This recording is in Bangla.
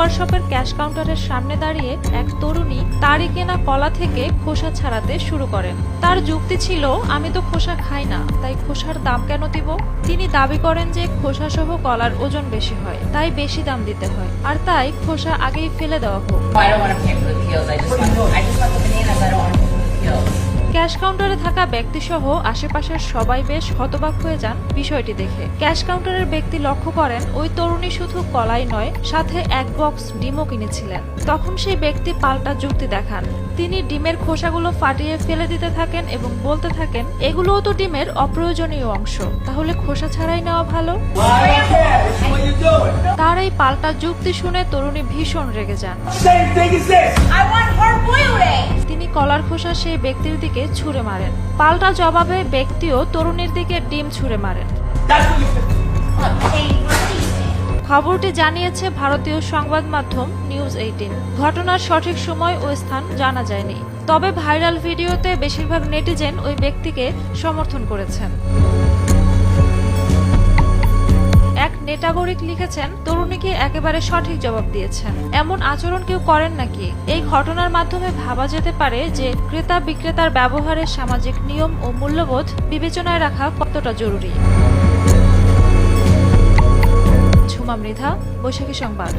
সুপার শপের ক্যাশ কাউন্টারের সামনে দাঁড়িয়ে এক তরুণী তারই কেনা কলা থেকে খোসা ছাড়াতে শুরু করেন। তার যুক্তি ছিল, আমি তো খোসা খাই না, তাই খোসার দাম কেন দিব। তিনি দাবি করেন যে খোসা সহ কলার ওজন বেশি হয়, তাই বেশি দাম দিতে হয়, আর তাই খোসা আগেই ফেলে দেওয়া হোক। ক্যাশ কাউন্টারে থাকা ব্যক্তি সহ আশেপাশের সবাই বেশ হতবাক হয়ে যান বিষয়টি দেখে। ক্যাশ কাউন্টারের ব্যক্তি লক্ষ্য করেন ওই তরুণী শুধু কলাই নয়, সাথে এক বক্স ডিমও কিনেছিলেন। তখন সেই ব্যক্তি পাল্টা যুক্তি দেখান। তিনি ডিমের খোসাগুলো ফাটিয়ে ফেলে দিতে থাকেন এবং বলতে থাকেন, এগুলোও তো ডিমের অপ্রয়োজনীয় অংশ, তাহলে খোসা ছাড়াই নেওয়া ভালো। তার এই পাল্টা যুক্তি শুনে তরুণী ভীষণ রেগে যান। তিনি কলার খোসা সেই ব্যক্তির দিকে ছুঁড়ে মারেন। পাল্টা জবাবে ব্যক্তিও তরুণীর দিকে ডিম ছুঁড়ে মারেন। খবরটি জানিয়েছে ভারতীয় সংবাদ মাধ্যম নিউজ 18। ঘটনার সঠিক সময় ও স্থান জানা যায়নি, তবে ভাইরাল ভিডিওতে বেশিরভাগ নেটিজেন ওই ব্যক্তিকে সমর্থন করেছেন। এক নেটাগরিক লিখেছেন, তরুণীকে একেবারে সঠিক জবাব দিয়েছেন। এমন আচরণ কেউ করেন নাকি? এই ঘটনার মাধ্যমে ভাবা যেতে পারে যে ক্রেতা বিক্রেতার ব্যবহারে সামাজিক নিয়ম ও মূল্যবোধ বিবেচনায় রাখা কতটা জরুরি। ঝুমা মৃধা, বৈশাখী সংবাদ।